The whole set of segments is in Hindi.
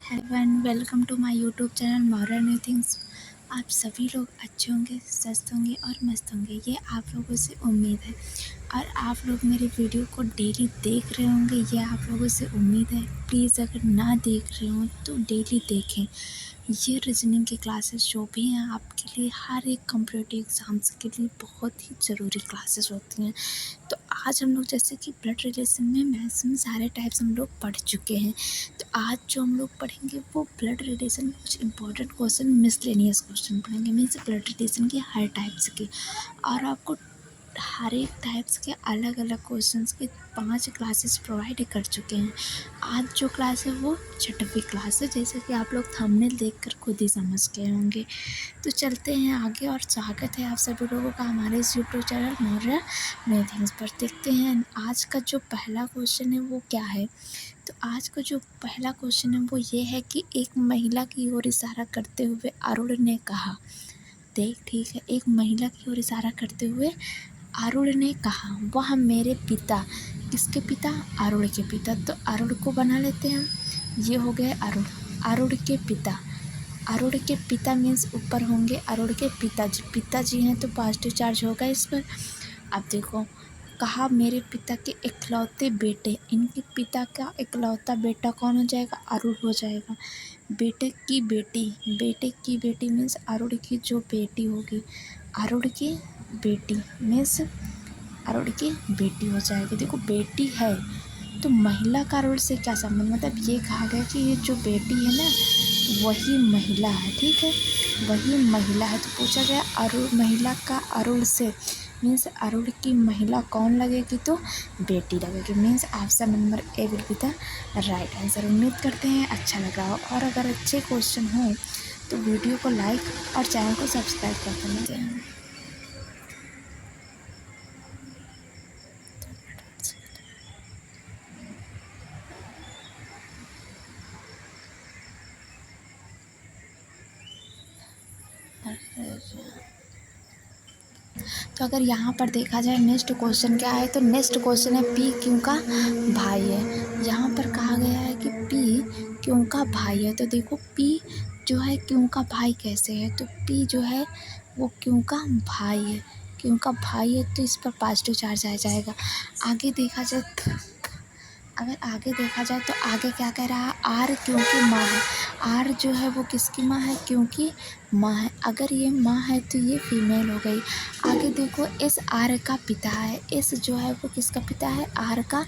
Hello and welcome to my YouTube channel modern new things. आप सभी लोग अच्छे होंगे, स्वस्थ होंगे और मस्त होंगे, ये आप लोगों से उम्मीद है। और आप लोग मेरी वीडियो को डेली देख रहे होंगे, ये आप लोगों से उम्मीद है। प्लीज़ अगर ना देख रहे हो तो डेली देखें। ये रीजनिंग की क्लासेस जो भी हैं आपके लिए, हर एक कॉम्पिटिटिव एग्ज़ाम्स के लिए बहुत ही ज़रूरी क्लासेस होती हैं। तो आज हम लोग जैसे कि ब्लड रिलेशन में मैथ्स में सारे टाइप्स हम लोग पढ़ चुके हैं। तो आज जो हम लोग पढ़ेंगे वो ब्लड रिलेशन में कुछ इंपॉर्टेंट क्वेश्चन, मिसलेनियस क्वेश्चन पढ़ेंगे। मीन्स ब्लड रिलेशन के हर टाइप्स के, और आपको हर एक टाइप्स के अलग अलग क्वेश्चंस के 5 क्लासेस प्रोवाइड कर चुके हैं। आज जो क्लास है वो 6वीं क्लास है, जैसे कि आप लोग थंबनेल देखकर खुद ही समझ गए होंगे। तो चलते हैं आगे, और स्वागत है आप सभी लोगों का हमारे इस YouTube channel modern new things पर। देखते हैं आज का जो पहला क्वेश्चन है वो क्या है। तो आज का जो पहला क्वेश्चन है वो ये है कि एक महिला की ओर इशारा करते हुए अरुण ने कहा। देख ठीक है, एक महिला की ओर इशारा करते हुए अरुण ने कहा, वह मेरे पिता। किसके पिता? अरुण के पिता। तो अरुण को बना लेते हैं हम। ये हो गए अरुण, अरुण के पिता। अरुण के पिता मीन्स ऊपर होंगे अरुण के पिताजी। पिताजी हैं तो पॉजिटिव चार्ज होगा इस पर। अब देखो, कहा मेरे पिता के इकलौते बेटे। इनके पिता का इकलौता बेटा कौन हो जाएगा? अरुण हो जाएगा। बेटे की बेटी, बेटे की बेटी मीन्स अरुण की जो बेटी होगी, अरुण की बेटी मीन्स अरुण की बेटी हो जाएगी। देखो बेटी है तो महिला का अरुण से क्या संबंध, मतलब ये कहा गया कि ये जो बेटी है ना वही महिला है। ठीक है, वही महिला है। तो पूछा गया अरुण, महिला का अरुण से मीन्स अरुण की महिला कौन लगेगी? तो बेटी लगेगी। Means option number A will be the right answer. उम्मीद करते हैं अच्छा लगा हो, और अगर अच्छे क्वेश्चन हो तो वीडियो को लाइक और चैनल को सब्सक्राइब कर देना। तो अगर यहाँ पर देखा जाए नेक्स्ट क्वेश्चन क्या है, तो नेक्स्ट क्वेश्चन है पी क्यों का भाई है। यहाँ पर कहा गया है कि पी क्यों का भाई है। तो देखो पी जो है क्यों का भाई कैसे है, तो पी जो है वो क्यों का भाई है। क्यों का भाई है तो इस पर पॉजिटिव चार्ज आ जाएगा। आगे देखा जाए, अगर आगे देखा जाए तो आगे क्या कह रहा है, आर क्योंकि माँ है। आर जो है वो किसकी माँ है? क्योंकि माँ है। अगर ये माँ है तो ये फीमेल हो गई। आगे देखो, एस आर का पिता है। एस जो है वो किसका पिता है? आर का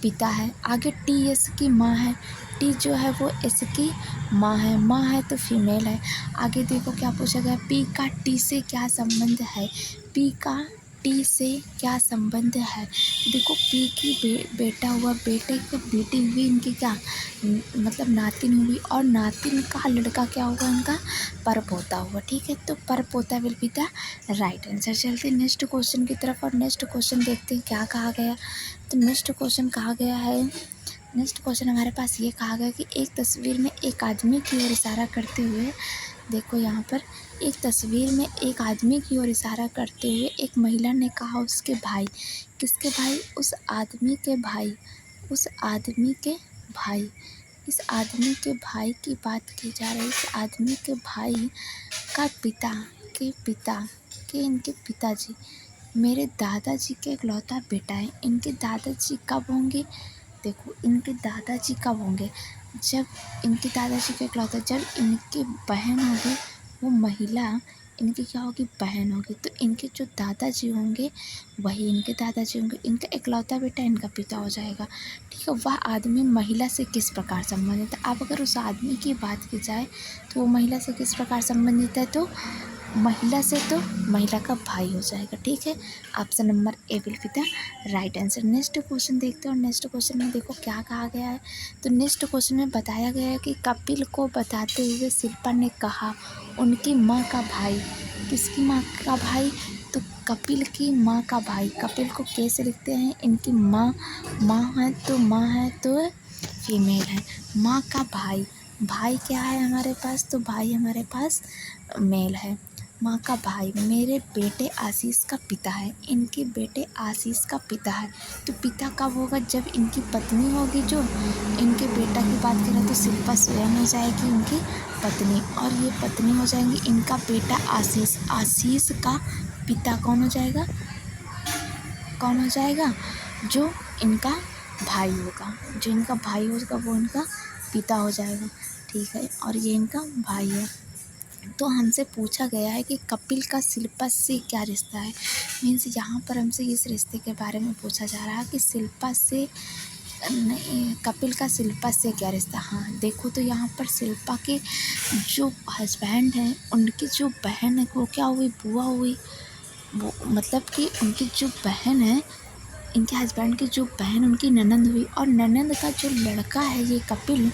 पिता है। आगे टी एस की माँ है। टी जो है वो एस की माँ है। माँ है तो फीमेल है। आगे देखो क्या पूछा गया, पी का टी से क्या संबंध है। पी का टी से क्या संबंध है। देखो पी की बेटा हुआ, बेटे की बेटी हुई, इनकी क्या मतलब नातिन हुई, और नातिन का लड़का क्या होगा? इनका परपोता हुआ। ठीक है, तो परपोता will be the right answer. चलते नेक्स्ट क्वेश्चन की तरफ, और नेक्स्ट क्वेश्चन देखते हैं क्या कहा गया। तो नेक्स्ट क्वेश्चन कहा गया है, नेक्स्ट क्वेश्चन हमारे पास ये कहा गया कि एक तस्वीर में एक आदमी की ओर इशारा करते हुए, देखो यहाँ पर एक तस्वीर में एक आदमी की ओर इशारा करते हुए एक महिला ने कहा उसके भाई। किसके भाई? उस आदमी के भाई। उस आदमी के भाई, इस आदमी के भाई की बात की जा रही है। इस आदमी के भाई का पिता के पिता के इनके पिताजी मेरे दादाजी के इकलौता बेटा है। इनके दादाजी कब होंगे? देखो इनके दादाजी कब होंगे? जब इनके दादाजी के इकलौता, जब इनकी बहन होगी वो महिला, इनकी क्या होगी? बहन होगी। तो इनके जो दादाजी होंगे वही इनके दादाजी होंगे। इनका इकलौता बेटा इनका पिता हो जाएगा। ठीक है, वह आदमी महिला से किस प्रकार संबंधित है। अब अगर उस आदमी की बात की जाए तो वो महिला से किस प्रकार संबंधित है, तो महिला से तो महिला का भाई हो जाएगा। ठीक है, option number A will be the right answer. Next question देखते हैं, और नेक्स्ट क्वेश्चन में देखो क्या कहा गया है। तो नेक्स्ट क्वेश्चन में बताया गया है कि कपिल को बताते हुए शिल्पा ने कहा उनकी माँ का भाई। किसकी माँ का भाई? तो कपिल की माँ का भाई। कपिल को कैसे लिखते हैं? इनकी माँ, माँ है तो फीमेल है। माँ का भाई, भाई क्या है हमारे पास? तो भाई हमारे पास मेल है। माँ का भाई मेरे बेटे आशीष का पिता है, इनके बेटे आशीष का पिता है। तो पिता कब होगा? जब इनकी पत्नी होगी। जो इनके बेटा की बात करें तो शिल्पा स्वयं हो जाएगी इनकी पत्नी, और ये पत्नी हो जाएंगी इनका बेटा आशीष। आशीष का पिता कौन हो जाएगा? कौन हो जाएगा? जो इनका भाई होगा। जो इनका भाई होगा वो इनका पिता हो जाएगा। ठीक है, और ये इनका भाई है। तो हमसे पूछा गया है कि कपिल का शिल्पा से क्या रिश्ता है। मीन्स यहाँ पर हमसे इस रिश्ते के बारे में पूछा जा रहा है कि शिल्पा से कपिल का शिल्पा से क्या रिश्ता। हाँ देखो, तो यहाँ पर शिल्पा के जो हस्बैंड हैं उनकी जो बहन है वो क्या हुई? बुआ हुई। वो मतलब कि उनकी जो बहन है, इनके हस्बैंड की जो बहन उनकी ननंद हुई। और ननंद का जो लड़का है ये कपिल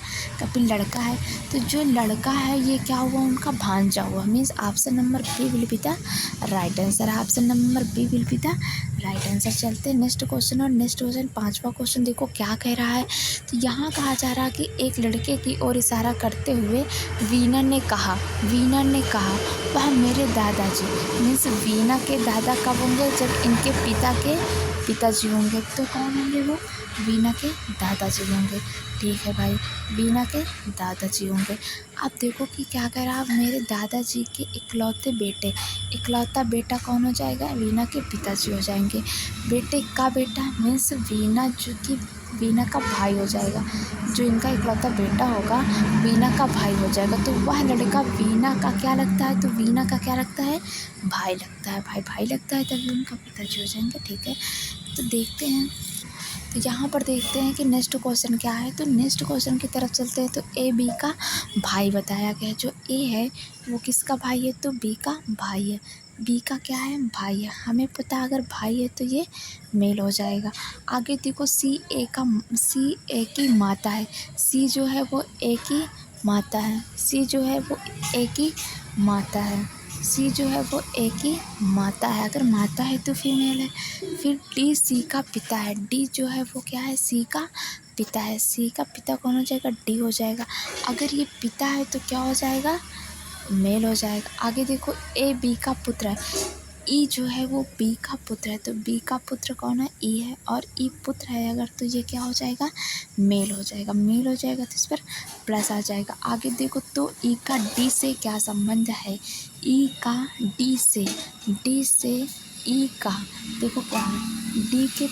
लड़का है। तो जो लड़का है ये क्या हुआ? उनका भांजा हुआ। Means option number B will be the right answer. Option number B will be the right answer. चलते हैं नेक्स्ट क्वेश्चन। और नेक्स्ट क्वेश्चन 5वां क्वेश्चन देखो क्या कह रहा है। तो यहाँ कहा जा रहा है कि एक लड़के की ओर इशारा करते हुए वीना ने कहा वह मेरे दादाजी। मीन्स वीना के दादा कब होंगे? जब इनके पिताजी होंगे। तो कौन होंगे वो? वीना के दादाजी होंगे। ठीक है भाई, वीना के दादाजी होंगे। अब देखो कि क्या कह रहा है। मेरे दादाजी के इकलौता बेटा कौन हो जाएगा? वीना के पिताजी हो जाएंगे। बेटे का बेटा मीन्स वीना का भाई हो जाएगा। जो इनका इकलौता बेटा होगा वीना का भाई हो जाएगा। तो वह लड़का वीना का क्या लगता है? तो वीना का क्या लगता है? भाई लगता है। भाई लगता है, तभी उनका पिताजी हो जाएंगे। ठीक है, तो देखते हैं। तो यहाँ पर देखते हैं कि नेक्स्ट क्वेश्चन क्या है। तो नेक्स्ट क्वेश्चन की तरफ चलते हैं। तो ए बी का भाई बताया गया है। जो ए है वो किसका भाई है? तो बी का भाई है। बी का क्या है? भाई है। हमें पता अगर भाई है तो ये मेल हो जाएगा। आगे देखो सी ए की माता है। सी जो है वो ए की माता है। सी जो है वो ए की माता है। सी जो है वो ए की माता है। अगर माता है तो फीमेल है। फिर डी सी का पिता है। डी जो है वो क्या है? सी का पिता है। सी का पिता कौन हो जाएगा? डी हो जाएगा। अगर ये पिता है तो क्या हो जाएगा? मेल हो जाएगा। आगे देखो ए बी का पुत्र है। ई जो है वो बी का पुत्र है। तो बी का पुत्र कौन है? ई है। और ई पुत्र है अगर, तो ये क्या हो जाएगा? मेल हो जाएगा। मेल हो जाएगा तो इस पर प्लस आ जाएगा। आगे देखो तो ई का डी से क्या संबंध है? ई का डी से ई का देखो क्या है? डी के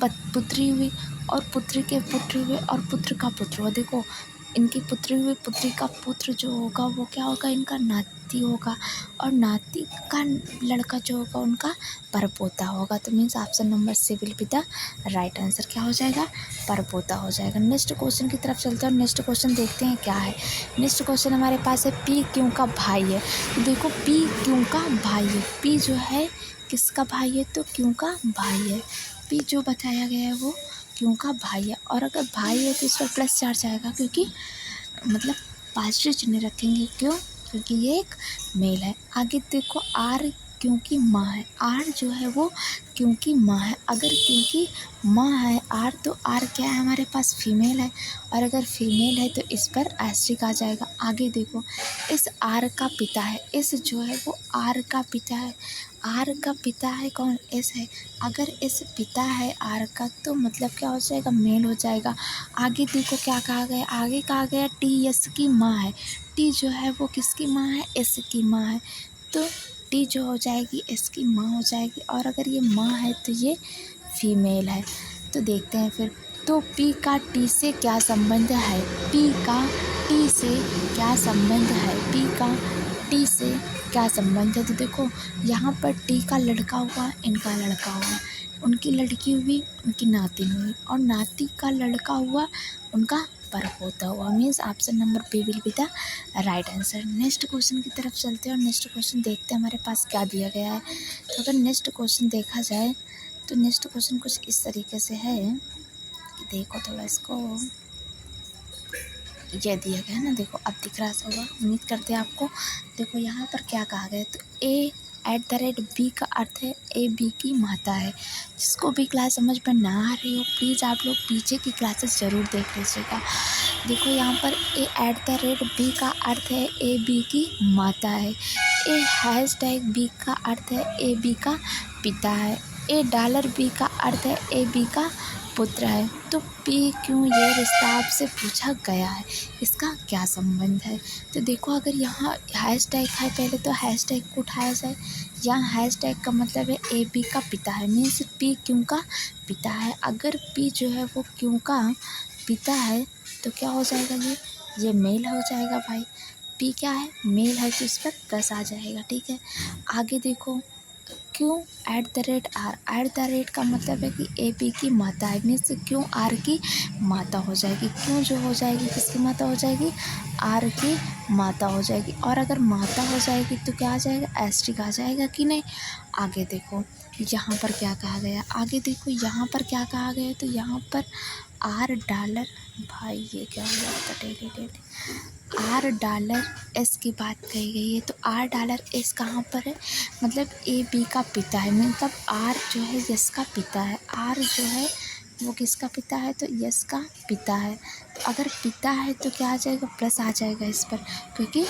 पुत्री हुई, और पुत्री के पुत्र हुए, और पुत्र का पुत्र हुआ। देखो इनकी पुत्री हुई, पुत्री का पुत्र जो होगा वो क्या होगा? इनका नाती होगा। और नाती का लड़का जो होगा उनका परपोता होगा। तो means option number C will be the right answer. क्या हो जाएगा? परपोता हो जाएगा। नेक्स्ट क्वेश्चन की तरफ चलते हैं और नेक्स्ट क्वेश्चन देखते हैं क्या है। नेक्स्ट क्वेश्चन हमारे पास है पी क्यों का भाई है। तो देखो पी क्यों का भाई है। पी जो है किसका भाई है? तो क्यों का भाई है। पी जो बताया गया है वो क्यों का भाई है। और अगर भाई है तो इस पर प्लस चार्ज आएगा, क्योंकि मतलब पॉजिटिव चिन्ह रखेंगे। क्यों? क्योंकि ये एक मेल है। आगे देखो आर क्योंकि माँ है। आर जो है वो क्योंकि माँ है। अगर क्योंकि माँ है आर, तो आर क्या है? हमारे पास फीमेल है। और अगर फीमेल है तो इस पर एस्ट्रिक आ जाएगा। आगे देखो इस आर का पिता है। इस जो है वो आर का पिता है। आर का पिता है कौन? एस है। अगर इस पिता है आर का तो मतलब क्या हो जाएगा? मेल हो जाएगा। आगे देखो क्या कहा गया। आगे कहा गया टी एस की माँ है। टी जो है वो किसकी माँ है? एस की माँ है। तो टी जो हो जाएगी एस की माँ हो जाएगी। और अगर ये माँ है तो ये फीमेल है। तो देखते हैं फिर। तो पी का टी से क्या संबंध है? पी का टी से क्या संबंध है? पी का टी से क्या संबंध है? तो देखो यहाँ पर टी का लड़का हुआ, इनका लड़का हुआ, उनकी लड़की हुई, उनकी नातिन हुई, और नाती का लड़का हुआ, उनका परपोता हुआ। Means option number B will be the right answer. Next question की तरफ चलते हैं और नेक्स्ट क्वेश्चन देखते हैं हमारे पास क्या दिया गया है। तो अगर नेक्स्ट क्वेश्चन देखा जाए तो नेक्स्ट क्वेश्चन कुछ इस तरीके से है कि देखो थोड़ा इसको, ये दिया गया है ना, देखो अब दिख रहा होगा, उम्मीद करते हैं आपको। देखो यहाँ पर क्या कहा गया है। तो ए बी का अर्थ है ए बी की माता है। जिसको भी क्लास समझ में ना आ रही हो प्लीज़ आप लोग पीछे की क्लासेस ज़रूर देख लीजिएगा। देखो यहाँ पर बी का अर्थ है ए बी की माता है। बी का अर्थ है ए बी का पिता है। $बी का अर्थ है ए बी का पुत्र है। तो पी क्यों ये रिश्ता आपसे पूछा गया है, इसका क्या संबंध है। तो देखो अगर यहाँ हैशटैग है पहले तो हैशटैग को उठाया जाए। यहाँ हैशटैग का मतलब है ए बी का पिता है, मीन्स पी क्यों का पिता है। अगर पी जो है वो क्यों का पिता है तो क्या हो जाएगा, ये मेल हो जाएगा भाई। पी क्या है, मेल है तो इस पर प्लस आ जाएगा। ठीक है, आगे देखो क्यों का मतलब है कि ए बी की माता है, मीन्स क्यों आर की माता हो जाएगी। क्यों जो हो जाएगी किसकी माता हो जाएगी, आर की माता हो जाएगी। और अगर माता हो जाएगी तो क्या आ जाएगा, एस्ट्रिक आ जाएगा कि नहीं। आगे देखो यहाँ पर क्या कहा गया, आगे देखो यहाँ पर क्या कहा गया। तो यहाँ पर $, भाई ये क्या हो रहा था डेली $, की बात कही गई है। तो $, कहाँ पर है, मतलब ए बी का पिता है, मतलब आर जो है यस का पिता है। आर जो है वो किसका पिता है, तो यस का पिता है। तो अगर पिता है तो क्या आ जाएगा, प्लस आ जाएगा इस पर, क्योंकि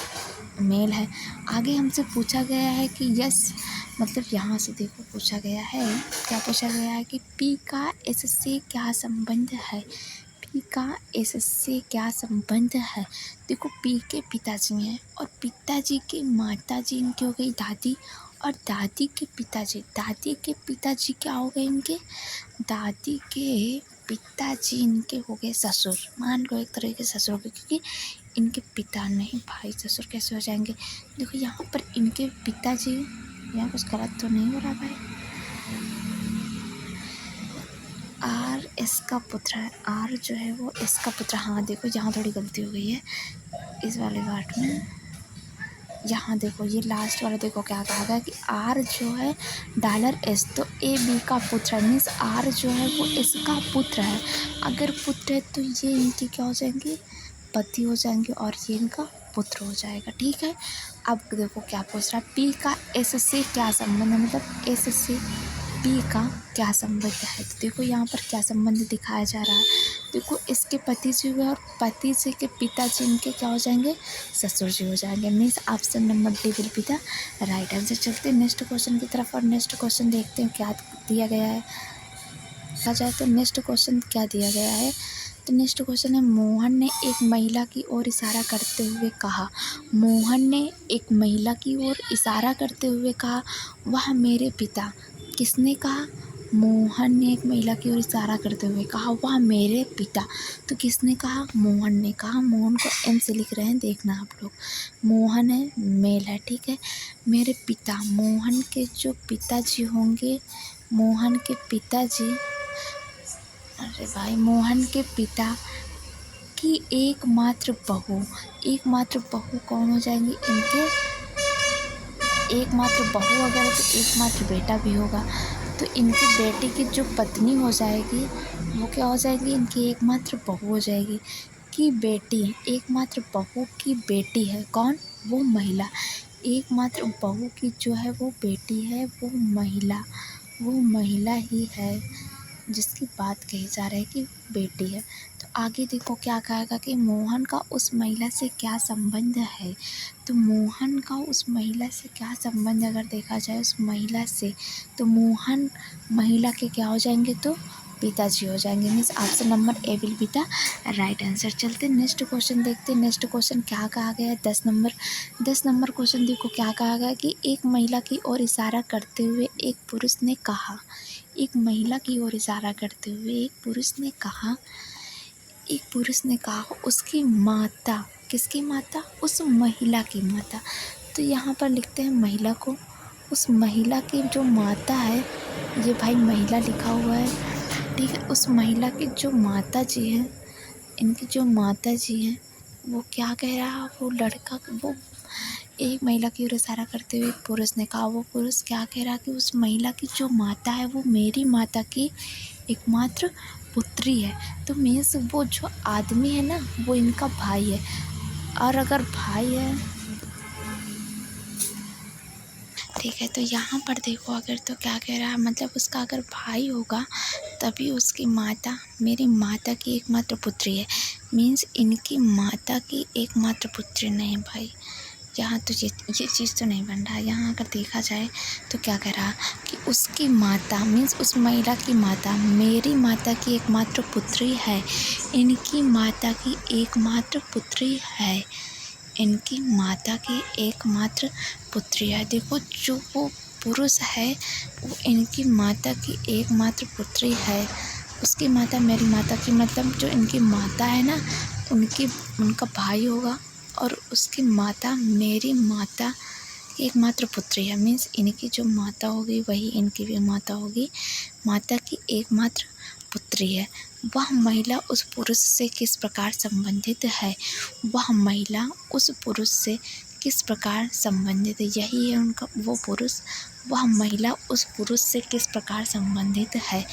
मेल है। आगे हमसे पूछा गया है कि यस, मतलब यहाँ से देखो पूछा गया है, क्या पूछा गया है कि पी का एस से क्या संबंध है। पी का एस से क्या संबंध है। देखो पी के पिताजी हैं और पिताजी की माताजी इनकी हो गई दादी, और दादी के पिताजी क्या हो गए इनके, दादी के पिताजी इनके हो गए ससुर। मान लो एक तरह के ससुर हो गए, क्योंकि इनके पिता नहीं भाई, ससुर कैसे हो जाएंगे। देखो यहाँ पर इनके पिताजी, यहाँ कुछ गलत तो नहीं हो रहा भाई, आर इसका पुत्र है, आर जो है वो इसका पुत्र। हाँ देखो यहाँ थोड़ी गलती हो गई है इस वाले पार्ट में। यहाँ देखो ये लास्ट वाला देखो क्या कहा गया कि आर जो है $, तो ए बी का पुत्र है, मीन्स आर जो है वो इसका पुत्र है। अगर पुत्र है तो ये इनकी क्या हो जाएंगी, पति हो जाएंगे, और ये इनका पुत्र हो जाएगा। ठीक है, अब देखो क्या पूछ रहा है, पी का एस से क्या संबंध है, मतलब एस से पी का क्या संबंध है। तो देखो यहाँ पर क्या संबंध दिखाया जा रहा है। देखो इसके पति जी हुए और पति जी के पिताजी इनके क्या हो जाएंगे, ससुर जी हो जाएंगे। Means option number D will be the right answer. चलते हैं नेक्स्ट क्वेश्चन की तरफ, और नेक्स्ट क्वेश्चन देखते हैं क्या दिया गया है। कहा जाए तो नेक्स्ट क्वेश्चन क्या दिया गया है। तो नेक्स्ट क्वेश्चन है, मोहन ने एक महिला की ओर इशारा करते हुए कहा। मोहन ने एक महिला की ओर इशारा करते हुए कहा, वह मेरे पिता। किसने कहा, मोहन ने एक महिला की ओर इशारा करते हुए कहा वह मेरे पिता। तो किसने कहा, मोहन ने कहा। मोहन को एम से लिख रहे हैं, देखना आप लोग। मोहन है, मेल है, ठीक है। मेरे पिता, मोहन के जो पिताजी होंगे, मोहन के पिताजी, अरे भाई मोहन के पिता की एकमात्र बहू कौन हो जाएंगी, इनके एकमात्र बहू अगर है तो एकमात्र बेटा भी होगा। तो इनके बेटे की जो पत्नी हो जाएगी वो क्या हो जाएगी, इनकी एकमात्र बहू हो जाएगी। की बेटी, एकमात्र बहू की बेटी है कौन, वो महिला। एकमात्र बहू की जो है वो बेटी है, वो महिला ही है जिसकी बात कही जा रही है कि बेटी है। तो आगे देखो क्या कहेगा कि मोहन का उस महिला से क्या संबंध है। तो मोहन का उस महिला से क्या संबंध अगर देखा जाए उस महिला से, तो मोहन महिला के क्या हो जाएंगे, तो पिताजी हो जाएंगे। Means option number A will be the right answer. चलते नेक्स्ट क्वेश्चन देखते हैं। नेक्स्ट क्वेश्चन क्या कहा गया है, 10 नंबर क्वेश्चन देखो क्या कहा गया कि एक महिला की ओर इशारा करते हुए एक पुरुष ने कहा। एक महिला की ओर इशारा करते हुए एक पुरुष ने कहा उसकी माता, किसकी माता, उस महिला की माता। तो यहाँ पर लिखते हैं महिला को, उस महिला की जो माता है, ये भाई महिला लिखा हुआ है, ठीक है। उस महिला की जो माता जी हैं, इनकी जो माता जी हैं वो क्या कह रहा, वो लड़का, वो एक महिला की ओर इशारा करते हुए एक पुरुष ने कहा, वो पुरुष क्या कह रहा कि उस महिला की जो माता है वो मेरी माता की एकमात्र पुत्री है। तो मीन्स वो जो आदमी है ना वो इनका भाई है, और अगर भाई है ठीक है। तो यहाँ पर देखो अगर तो क्या कह रहा है, मतलब उसका अगर भाई होगा तभी उसकी माता मेरी माता की एकमात्र पुत्री है। मीन्स इनकी माता की एकमात्र पुत्री नहीं भाई। यहाँ तो ये चीज़ तो नहीं बन रहा है। यहाँ अगर देखा जाए तो क्या कह रहा कि उसकी माता मीन्स उस महिला की माता मेरी माता की एकमात्र पुत्री है। इनकी माता की एकमात्र पुत्री है। इनकी माता की एकमात्र पुत्री है। देखो जो वो पुरुष है वो इनकी माता की एकमात्र पुत्री है। उसकी माता मेरी माता की, मतलब जो इनकी माता है ना उनका भाई होगा, और उसकी माता मेरी माता की एकमात्र पुत्री है। मीन्स इनकी जो माता होगी वही इनकी भी माता होगी। माता की एकमात्र पुत्री है। वह महिला उस पुरुष से किस प्रकार संबंधित है? वह महिला उस पुरुष से किस प्रकार संबंधित है? यही है उनका वो पुरुष। वह महिला उस पुरुष से किस प्रकार संबंधित है?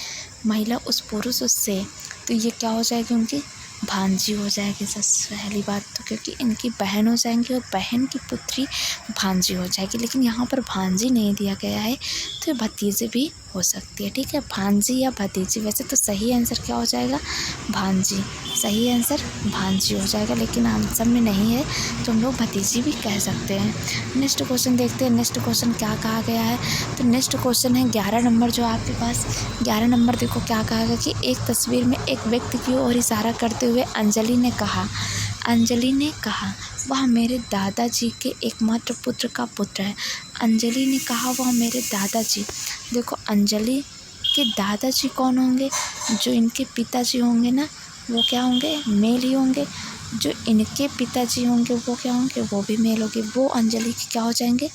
महिला उस पुरुष से, तो ये क्या हो जाएगी, उनकी भांजी हो जाएगी। सबसे पहली बात तो क्योंकि इनकी बहन हो जाएंगी और बहन की पुत्री भांजी हो जाएगी। लेकिन यहाँ पर भांजी नहीं दिया गया है तो भतीजे भी हो सकती है। ठीक है, भांजी या भतीजी। वैसे तो सही आंसर क्या हो जाएगा, भांजी। सही आंसर भांजी हो जाएगा, लेकिन आंसर में नहीं है तो हम लोग भतीजी भी कह सकते हैं। नेक्स्ट क्वेश्चन देखते हैं। नेक्स्ट क्वेश्चन क्या कहा गया है। तो नेक्स्ट क्वेश्चन है 11 नंबर जो आपके पास। 11 नंबर देखो क्या कहा गया कि एक तस्वीर में एक व्यक्ति की ओर इशारा करते हुए अंजलि ने कहा वह मेरे दादाजी के एकमात्र पुत्र का पुत्र है। अंजलि ने कहा वह मेरे दादाजी। देखो अंजलि के दादाजी कौन होंगे, जो इनके पिताजी होंगे ना वो क्या होंगे, मेल ही होंगे। जो इनके पिताजी होंगे वो क्या होंगे, वो भी मेल होंगे। वो अंजलि के क्या हो जाएंगे,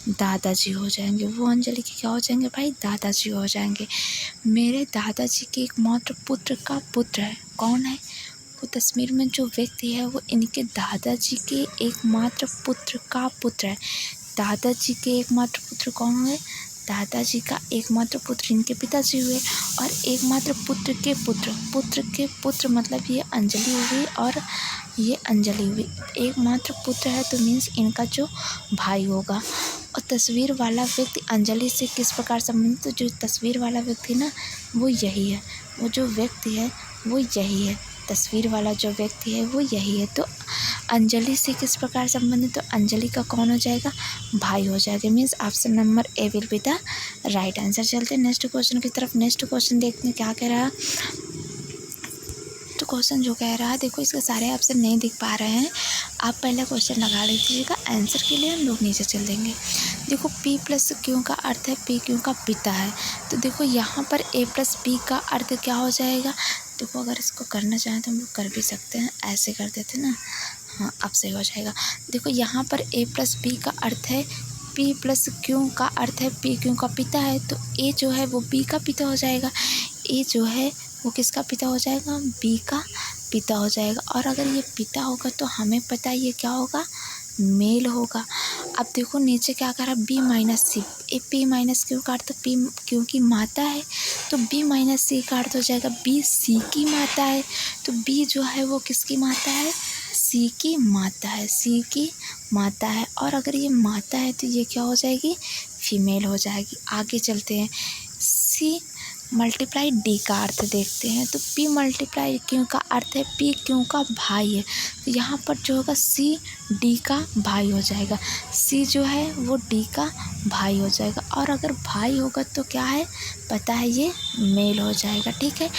दादाजी हो जाएंगे। वो अंजलि के क्या हो जाएंगे भाई, दादाजी हो जाएंगे। मेरे दादाजी के एकमात्र पुत्र का पुत्र है। कौन है वो तस्वीर में जो व्यक्ति है वो इनके दादाजी के एकमात्र पुत्र का पुत्र है। दादाजी के एकमात्र पुत्र कौन हुए, दादाजी का एकमात्र पुत्र इनके पिताजी हुए, और एकमात्र पुत्र के पुत्र मतलब ये अंजलि हुई और ये अंजलि हुई। एकमात्र पुत्र है तो मीन्स इनका जो भाई होगा। और तस्वीर वाला व्यक्ति अंजलि से किस प्रकार संबंधित, तो जो तस्वीर वाला व्यक्ति ना वो यही है। वो जो व्यक्ति है वो यही है। तस्वीर वाला जो व्यक्ति है वो यही है। तो अंजलि से किस प्रकार संबंधित, तो अंजलि का कौन हो जाएगा, भाई हो जाएगा। Means option number A will be the right answer. चलते हैं नेक्स्ट क्वेश्चन की तरफ। नेक्स्ट क्वेश्चन देखते हैं क्या कह रहा है। तो क्वेश्चन जो कह रहा है, देखो इसके सारे ऑप्शन नहीं दिख पा रहे हैं, आप पहले क्वेश्चन लगा लीजिएगा। आंसर के लिए हम लोग नीचे चल देंगे। देखो P प्लस क्यू का अर्थ है P क्यू का पिता है। तो देखो यहाँ पर A प्लस P का अर्थ क्या हो जाएगा। देखो अगर इसको करना चाहें तो हम लोग कर भी सकते हैं, ऐसे कर देते ना, हाँ अब सही हो जाएगा। देखो यहाँ पर A प्लस P का अर्थ है P प्लस क्यू का अर्थ है P क्यू का पिता है। तो A जो है वो B का पिता हो जाएगा। A जो है वो किसका पिता हो जाएगा, B का पिता हो जाएगा। और अगर ये पिता होगा तो हमें पता है ये क्या होगा, मेल होगा। अब देखो नीचे क्या करा, B माइनस सी। P माइनस क्यू का अर्थ P क्यू की माता है, तो B माइनस सी का अर्थ हो जाएगा B C की माता है। तो B जो है वो किसकी माता है, C की माता है, C की माता है। और अगर ये माता है तो ये क्या हो जाएगी, फीमेल हो जाएगी। आगे चलते हैं। C मल्टीप्लाई डी का अर्थ देखते हैं। तो P मल्टीप्लाई क्यू का अर्थ है P क्यू का भाई है। तो यहाँ पर जो होगा C D का भाई हो जाएगा। C जो है वो D का भाई हो जाएगा। और अगर भाई होगा तो क्या है, पता है ये मेल हो जाएगा। ठीक है,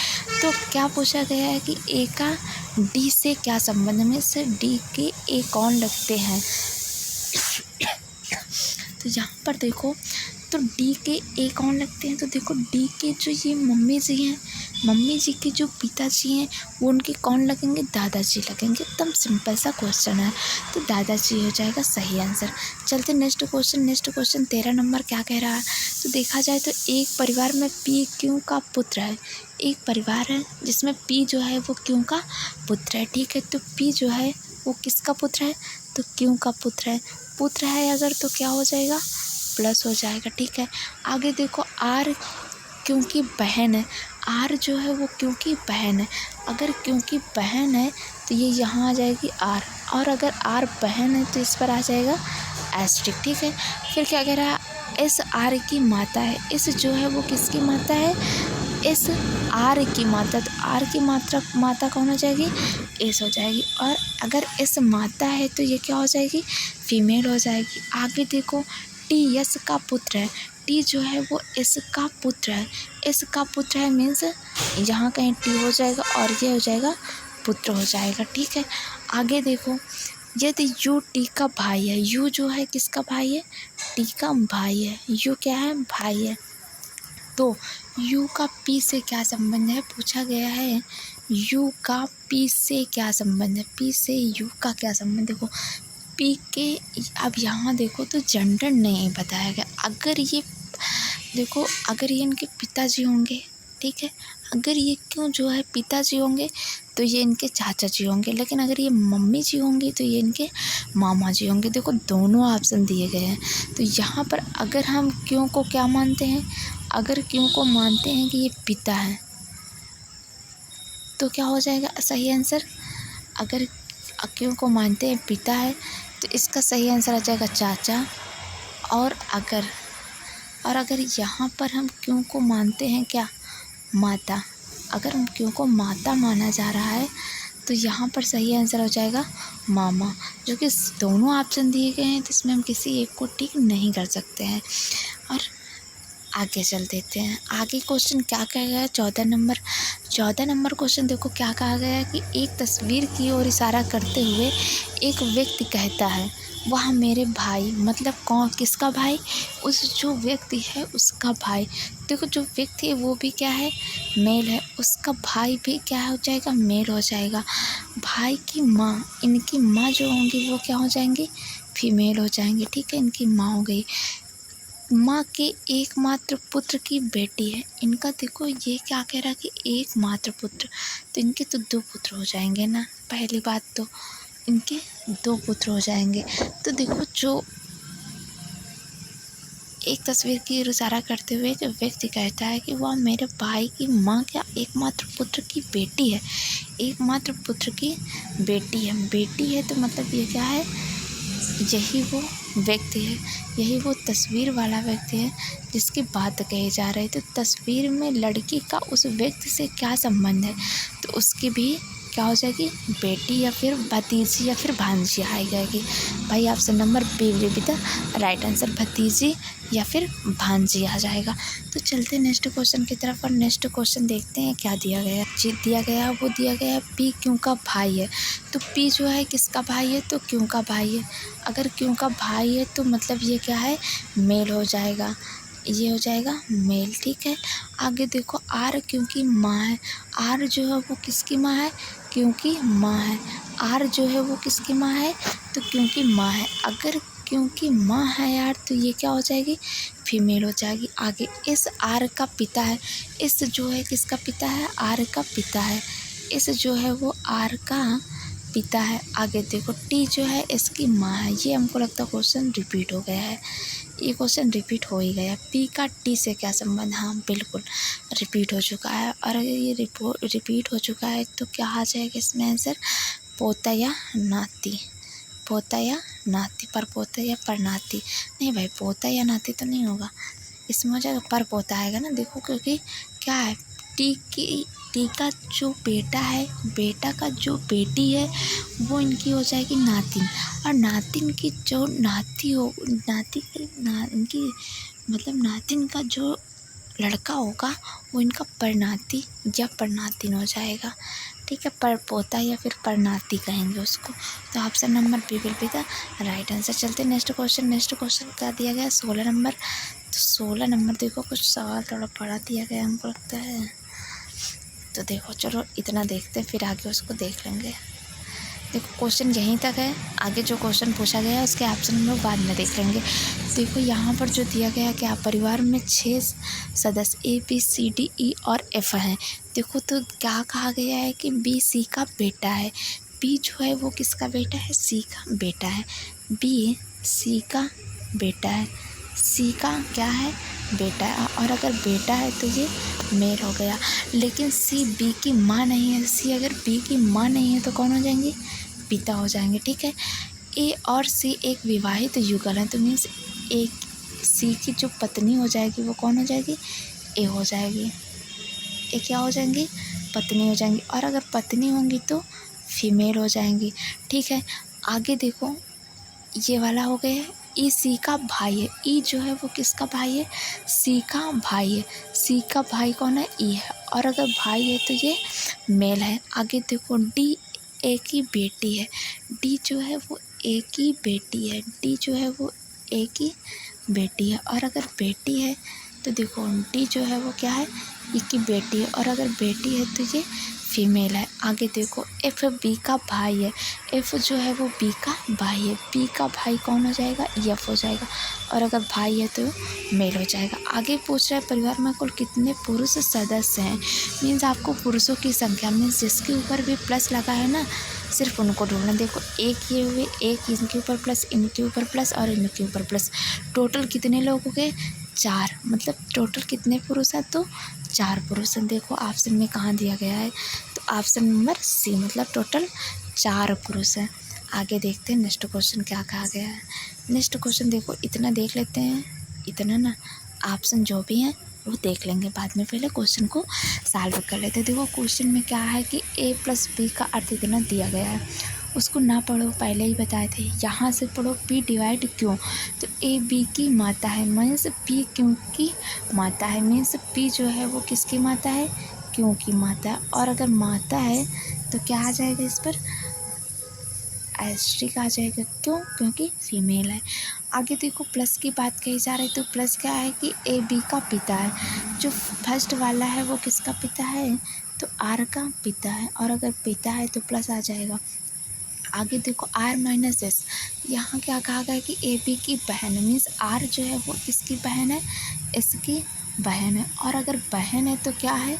तो क्या पूछा गया है कि A का D से क्या संबंध में से D के A कौन लगते हैं। तो यहाँ पर देखो तो D के A कौन लगते हैं। तो देखो D के जो ये मम्मी जी हैं, मम्मी जी के जो पिताजी हैं वो उनके कौन लगेंगे, दादाजी लगेंगे। एकदम सिंपल सा क्वेश्चन है, तो दादाजी हो जाएगा सही आंसर। चलते next question. Next question 13 number क्या कह रहा है। तो देखा जाए तो एक परिवार में P क्यू का पुत्र है। एक परिवार है जिसमें P जो है वो क्यू का पुत्र है। ठीक है, तो P जो है वो किसका पुत्र है, तो क्यू का पुत्र है। पुत्र है अगर तो क्या हो जाएगा, प्लस हो जाएगा। ठीक है, आगे देखो R क्योंकि बहन है। R जो है वो क्योंकि बहन है। अगर क्योंकि बहन है तो ये यहाँ आ जाएगी R, और अगर R बहन है तो इस पर आ जाएगा एस्ट्रिक। ठीक है, फिर क्या कह रहा है, इस आर की माता है, इस जो है वो किसकी माता है, इस आर की माता। तो आर की माता कौन हो जाएगी, इस हो जाएगी। और अगर इस माता है तो ये क्या हो जाएगी, फीमेल हो जाएगी। आगे देखो टी यस का पुत्र है, टी जो है वो इसका पुत्र है, इसका पुत्र है मीन्स यहाँ कहीं टी हो जाएगा और ये हो जाएगा पुत्र हो जाएगा। ठीक है, आगे देखो यदि यू टी का भाई है, यू जो है किसका भाई है, टी का भाई है, यू क्या है, भाई है। तो यू का पी से क्या संबंध है, पूछा गया है यू का पी से क्या संबंध है, पी से यू का क्या संबंध। देखो पी के, अब यहाँ देखो तो जेंडर नहीं बताया गया। अगर ये देखो, अगर ये इनके पिताजी होंगे, ठीक है, अगर ये क्यों जो है पिताजी होंगे तो ये इनके चाचा जी होंगे, लेकिन अगर ये मम्मी जी होंगी तो ये इनके मामा जी होंगे। देखो दोनों ऑप्शन दिए गए हैं। तो यहाँ पर अगर हम क्यों को क्या मानते हैं, अगर क्यों को मानते हैं कि ये पिता है तो क्या हो जाएगा सही आंसर। अगर क्यों को मानते हैं पिता है तो इसका सही आंसर आ जाएगा चाचा। और अगर यहाँ पर हम क्यों को मानते हैं क्या, माता, अगर हम क्यों को माता माना जा रहा है तो यहाँ पर सही आंसर हो जाएगा मामा। जो कि दोनों ऑप्शन दिए गए हैं तो इसमें हम किसी एक को टिक नहीं कर सकते हैं। और आगे चल देते हैं। आगे क्वेश्चन क्या कहा गया है, 14 नंबर क्वेश्चन देखो क्या कहा गया है कि एक तस्वीर की ओर इशारा करते हुए एक व्यक्ति कहता है वह मेरे भाई, मतलब कौन, किसका भाई, उस जो व्यक्ति है उसका भाई। देखो जो व्यक्ति है वो भी क्या है, मेल है, उसका भाई भी क्या हो जाएगा, मेल हो जाएगा। भाई की माँ, इनकी माँ जो होंगी वो क्या हो जाएंगी, फीमेल हो जाएंगी। ठीक है, इनकी माँ हो गई। माँ के एकमात्र पुत्र की बेटी है, इनका देखो ये क्या कह रहा है कि एकमात्र पुत्र, तो इनके तो 2 पुत्र हो जाएंगे ना। पहली बात तो इनके 2 पुत्र हो जाएंगे। तो देखो जो एक तस्वीर की इशारा करते हुए एक व्यक्ति कहता है कि वह मेरे भाई की माँ क्या एकमात्र पुत्र की बेटी है, एकमात्र पुत्र की बेटी है तो मतलब ये क्या है, यही वो व्यक्ति है, यही वो तस्वीर वाला व्यक्ति है जिसकी बात कही जा रही है। तो तस्वीर में लड़की का उस व्यक्ति से क्या संबंध है, तो उसकी भी क्या हो जाएगी, बेटी या फिर भतीजी या फिर भांजी आ जाएगी। भाई option number B will be the right answer, भतीजी या फिर भांजी आ जाएगा। तो चलते नेक्स्ट क्वेश्चन की तरफ और नेक्स्ट क्वेश्चन देखते हैं क्या दिया गया है। जी दिया गया वो दिया गया है पी क्यों का भाई है। तो पी जो है किसका भाई है, तो क्यों का भाई है। अगर क्यों का भाई है तो मतलब ये क्या है, मेल हो जाएगा, ये हो जाएगा मेल। ठीक है, आगे देखो आर क्योंकि माँ है, आर जो है वो किसकी माँ है, क्योंकि माँ है। आर जो है वो किसकी माँ है, तो क्योंकि माँ है। अगर क्योंकि माँ है यार तो ये क्या हो जाएगी, फीमेल हो जाएगी। आगे इस आर का पिता है, इस जो है किसका पिता है, आर का पिता है, इस जो है वो आर का पिता है। आगे देखो टी जो है इसकी माँ है। ये हमको लगता है क्वेश्चन रिपीट हो गया है, ये क्वेश्चन रिपीट हो ही गया। पी का टी से क्या संबंध, हाँ बिल्कुल रिपीट हो चुका है। और अगर ये रिपीट हो चुका है तो क्या आ जाएगा इसमें आंसर, पोता या नाती, पोता या नाती, पर पोता या पर नाती। नहीं भाई पोता या नाती तो नहीं होगा, इसमें हो जाएगा पर पोता आएगा ना। देखो क्योंकि क्या है, टी का जो बेटा है, बेटा का जो बेटी है वो इनकी हो जाएगी नातिन। और नातिन की जो इनकी मतलब नातिन का जो लड़का होगा वो इनका परनाती या परनातिन हो जाएगा। ठीक है, पर पोता या फिर परनाती कहेंगे उसको। तो option number B will be the right answer. चलते नेक्स्ट क्वेश्चन क्या दिया गया, 16 नंबर। तो 16 नंबर देखो कुछ सवाल थोड़ा बड़ा दिया गया हमको लगता है। तो देखो चलो इतना देखते हैं फिर आगे उसको देख लेंगे। देखो क्वेश्चन यहीं तक है, आगे जो क्वेश्चन पूछा गया है उसके ऑप्शन हम लोग बाद में देख लेंगे। देखो यहाँ पर जो दिया गया है कि आप परिवार में 6 सदस्य A B C D E और एफ हैं। देखो तो क्या कहा गया है कि बी सी का बेटा है, बी जो है वो किसका बेटा है, सी का बेटा है, बी सी का बेटा है, सी का क्या है, बेटा है। और अगर बेटा है तो ये मेल हो गया। लेकिन सी बी की माँ नहीं है, सी अगर बी की माँ नहीं है तो कौन हो जाएंगे, पिता हो जाएंगे। ठीक है, ए और सी एक विवाहित युगल है, तो मीन्स एक सी की जो पत्नी हो जाएगी वो कौन हो जाएगी, ए हो जाएगी। ए क्या हो जाएंगी, पत्नी हो जाएंगी। और अगर पत्नी होंगी तो फीमेल हो जाएंगी। ठीक है, आगे देखो, ये वाला हो गया है। ई सी का भाई है। ई जो है वो किसका भाई है, सी का भाई है। सी का भाई कौन है, ई है। और अगर भाई है तो ये मेल है। आगे देखो, डी ए की बेटी है। डी जो है वो ए की बेटी है। डी जो है वो ए की बेटी है। और अगर बेटी है तो देखो, डी जो है वो क्या है, ई की बेटी है। और अगर बेटी है तो ये फीमेल है। आगे देखो, एफ बी का भाई है। एफ जो है वो बी का भाई है। बी का भाई कौन हो जाएगा, एफ हो जाएगा। और अगर भाई है तो मेल हो जाएगा। आगे पूछ रहा है परिवार में कुल कितने पुरुष सदस्य हैं। मीन्स आपको पुरुषों की संख्या, मीन्स जिसके ऊपर भी प्लस लगा है ना, सिर्फ उनको ढूंढना। देखो, एक ये हुए, एक इनके ऊपर प्लस, इनके ऊपर प्लस और इनके ऊपर प्लस। टोटल कितने लोग हो गए, 4। मतलब टोटल कितने पुरुष हैं, तो 4 पुरुष हैं। देखो ऑप्शन में कहाँ दिया गया है, तो ऑप्शन नंबर सी, मतलब टोटल 4 पुरुष हैं। आगे देखते हैं नेक्स्ट क्वेश्चन क्या कहा गया है। नेक्स्ट क्वेश्चन देखो, इतना देख लेते हैं, इतना ना ऑप्शन जो भी हैं वो देख लेंगे बाद में, पहले क्वेश्चन को सॉल्व कर लेते हैं। देखो क्वेश्चन में क्या है कि a + b का अर्थ इतना दिया गया है, उसको ना पढ़ो, पहले ही बताए थे। यहाँ से पढ़ो, p डिवाइड क्यों, तो a b की माता है, मीन्स p क्यों की माता है। मीन्स p जो है वो किसकी माता है, क्यों की माता है। और अगर माता है तो क्या आ जाएगा, इस पर एस्ट्रिक आ जाएगा। क्यों, क्योंकि फीमेल है। आगे देखो, प्लस की बात कही जा रही है, तो प्लस क्या है कि ए बी का पिता है। जो फर्स्ट वाला है वो किसका पिता है, तो आर का पिता है। और अगर पिता है तो प्लस आ जाएगा। आगे देखो, आर माइनस एस, यहाँ क्या कहा गया कि ए बी की बहन, मीन्स आर जो है वो किसकी बहन है, इसकी बहन है। और अगर बहन है तो क्या है,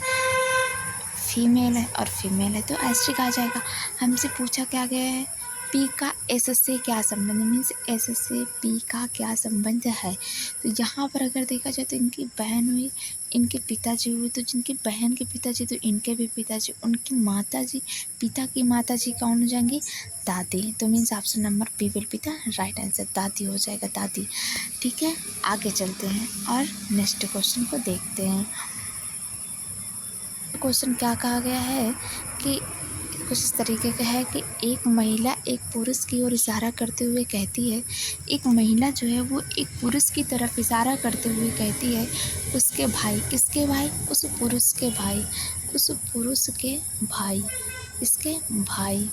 फीमेल है, और फीमेल है तो एस्ट्रिक आ जाएगा। हमसे पूछा क्या गया है, पी का एस से क्या संबंध है, मीन्स एस से पी का क्या संबंध है। तो यहाँ पर अगर देखा जाए तो इनकी बहन हुई, इनके पिताजी हुए, तो जिनकी बहन के पिताजी तो इनके भी पिताजी, उनकी माताजी, पिता की माताजी कौन हो जाएंगी, दादी। तो means option number B will be the right answer, दादी हो जाएगा, दादी। ठीक है, आगे चलते हैं और नेक्स्ट क्वेश्चन को देखते हैं। क्वेश्चन क्या कहा गया है कि कुछ इस तरीके का है कि एक महिला एक पुरुष की ओर इशारा करते हुए कहती है, एक महिला जो है वो एक पुरुष की तरफ इशारा करते हुए कहती है, उसके भाई, किसके भाई, उस पुरुष के भाई, उस पुरुष के भाई, इसके भाई,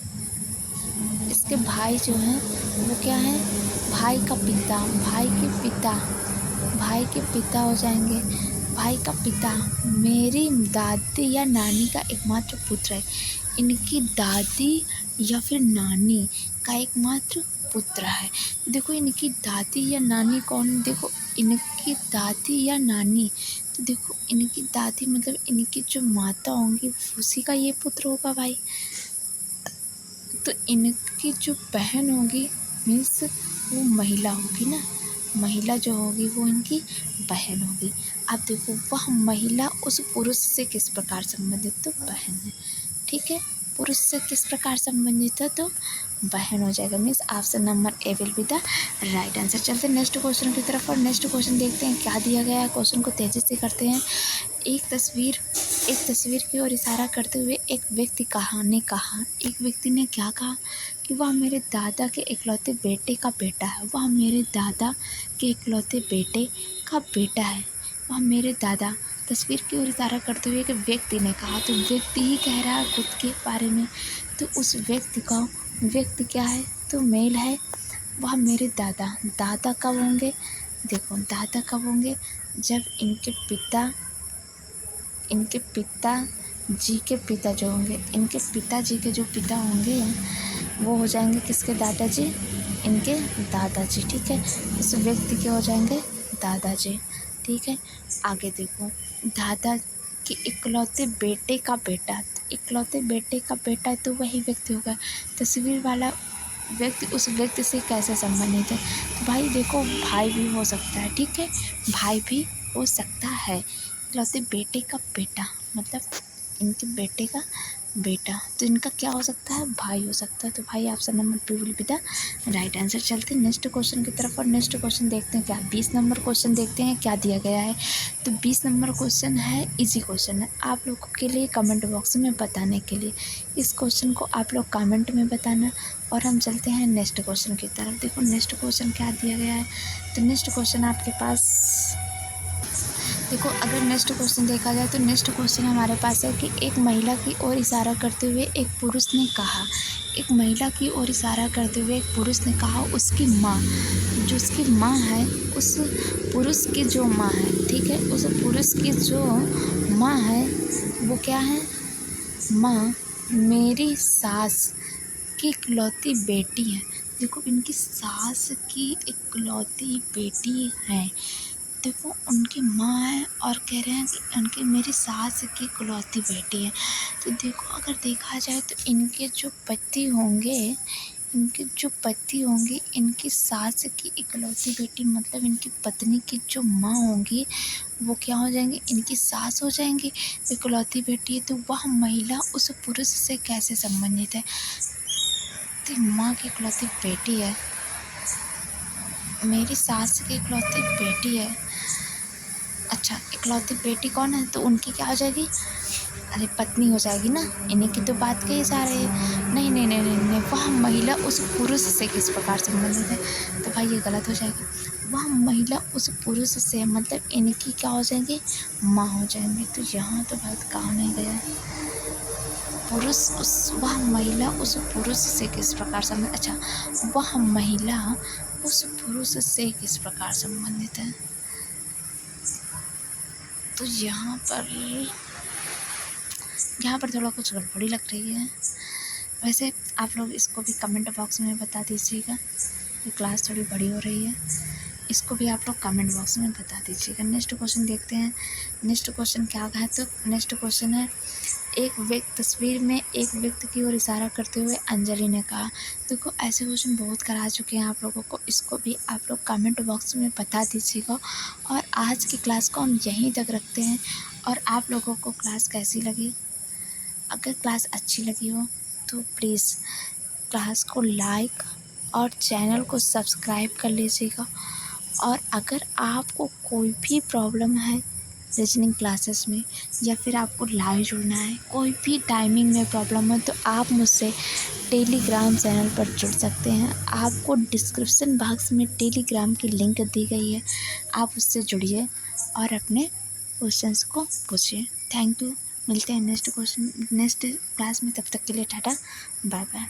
इसके भाई जो हैं वो क्या है, भाई का पिता, भाई के पिता, भाई के पिता हो जाएंगे। भाई का पिता मेरी दादी या नानी का एकमात्र पुत्र है। इनकी दादी या फिर नानी का एकमात्र पुत्र है। देखो इनकी दादी या नानी कौन, देखो इनकी दादी या नानी, तो देखो इनकी दादी मतलब इनकी जो माता होंगी उसी का ये पुत्र होगा भाई। तो इनकी जो बहन होगी मीन्स वो महिला होगी ना, महिला जो होगी वो इनकी बहन होगी। अब देखो वह महिला उस पुरुष से किस प्रकार संबंधित, तो बहन है। ठीक है, पुरुष से किस प्रकार संबंधित है, तो बहन हो जाएगा। Means option number A will be the right answer. चलते हैं नेक्स्ट क्वेश्चन की तरफ और नेक्स्ट क्वेश्चन देखते हैं क्या दिया गया है। क्वेश्चन को तेज़ी से करते हैं। एक तस्वीर की ओर इशारा करते हुए एक व्यक्ति ने कहा, एक व्यक्ति ने क्या कहा कि वह मेरे दादा के इकलौते बेटे का बेटा है, वह मेरे दादा के इकलौते बेटे का बेटा है, वह मेरे दादा। तस्वीर की ओर इशारा करते हुए एक व्यक्ति ने कहा, तो व्यक्ति ही कह रहा है खुद के बारे में, तो उस व्यक्ति क्या है, तो मेल है। वह मेरे दादा कब होंगे, देखो दादा कब होंगे, जब इनके पिताजी के पिता जो होंगे, इनके पिताजी के जो पिता होंगे वो हो जाएंगे किसके दादाजी, इनके दादाजी। ठीक है, इस व्यक्ति के हो जाएंगे दादाजी। ठीक है, आगे देखो, दादा के इकलौते बेटे का बेटा, इकलौते बेटे का बेटा तो वही व्यक्ति होगा। तस्वीर वाला व्यक्ति उस व्यक्ति से कैसे संबंधित है, तो भाई देखो भाई भी हो सकता है। ठीक है, भाई भी हो सकता है। इकलौते बेटे का बेटा मतलब इनके बेटे का बेटा, तो इनका क्या हो सकता है, भाई हो सकता है। तो भाई option number B will be the right answer. चलते हैं नेक्स्ट क्वेश्चन की तरफ और नेक्स्ट क्वेश्चन देखते हैं क्या 20 नंबर क्वेश्चन देखते हैं क्या दिया गया है। तो 20 नंबर क्वेश्चन है, इजी क्वेश्चन है आप लोगों के लिए कमेंट बॉक्स में बताने के लिए। इस क्वेश्चन को आप लोग कमेंट में बताना और हम चलते हैं नेक्स्ट क्वेश्चन की तरफ। देखो नेक्स्ट क्वेश्चन क्या दिया गया है। तो नेक्स्ट क्वेश्चन आपके पास देखो, अगर नेक्स्ट क्वेश्चन देखा जाए तो नेक्स्ट क्वेश्चन हमारे पास है कि एक महिला की ओर इशारा करते हुए एक पुरुष ने कहा, एक महिला की ओर इशारा करते हुए एक पुरुष ने कहा उसकी माँ, जो उसकी माँ है, उस पुरुष की जो माँ है, ठीक है, उस पुरुष की जो माँ है वो क्या है, माँ मेरी सास की इकलौती बेटी है। देखो इनकी सास की इकलौती बेटी है। देखो उनकी माँ है और कह रहे हैं कि उनकी मेरी सास की इकलौती बेटी है। तो देखो अगर देखा जाए तो इनके जो पति होंगे, इनकी सास की इकलौती बेटी मतलब इनकी पत्नी की जो माँ होंगी वो क्या हो जाएंगी, इनकी सास हो जाएंगी। इकलौती बेटी है तो वह महिला उस पुरुष से कैसे संबंधित है। तो माँ की इकलौती बेटी है, मेरी सास की इकलौती बेटी है। अच्छा, इकलौती बेटी कौन है, तो उनकी क्या हो जाएगी, अरे पत्नी हो जाएगी ना, इन्हीं की तो बात कही जा रही है। नहीं नहीं नहीं नहीं नहीं, वह महिला उस पुरुष से किस प्रकार संबंधित है, तो भाई ये गलत हो जाएगी। वह महिला उस पुरुष से मतलब इनकी क्या हो जाएंगी, माँ हो जाएंगी। तो यहाँ तो बात कहा नहीं गया है। वह महिला उस पुरुष से किस प्रकार संबंधित, अच्छा वह महिला उस पुरुष से किस प्रकार संबंधित है। तो यहाँ पर थोड़ा कुछ गड़बड़ी लग रही है। वैसे आप लोग इसको भी कमेंट बॉक्स में बता दीजिएगा, ये क्लास थोड़ी बड़ी हो रही है, इसको भी आप लोग कमेंट बॉक्स में बता दीजिएगा। नेक्स्ट क्वेश्चन देखते हैं। नेक्स्ट क्वेश्चन क्या है, तो नेक्स्ट क्वेश्चन है तस्वीर में एक व्यक्ति की ओर इशारा करते हुए अंजलि ने कहा। देखो ऐसे क्वेश्चन बहुत करा चुके हैं आप लोगों को, इसको भी आप लोग कमेंट बॉक्स में बता दीजिएगा। और आज की क्लास को हम यहीं तक रखते हैं। और आप लोगों को क्लास कैसी लगी, अगर क्लास अच्छी लगी हो तो प्लीज़ क्लास को लाइक और चैनल को सब्सक्राइब कर लीजिएगा। और अगर आपको कोई भी प्रॉब्लम है रीजनिंग क्लासेस में या फिर आपको लाइव जुड़ना है, कोई भी टाइमिंग में प्रॉब्लम है, तो आप मुझसे टेलीग्राम चैनल पर जुड़ सकते हैं। आपको डिस्क्रिप्शन बॉक्स में टेलीग्राम की लिंक दी गई है, आप उससे जुड़िए और अपने क्वेश्चंस को पूछिए। Thank you. मिलते हैं नेक्स्ट क्लास में, तब तक के लिए टाटा बाय बाय।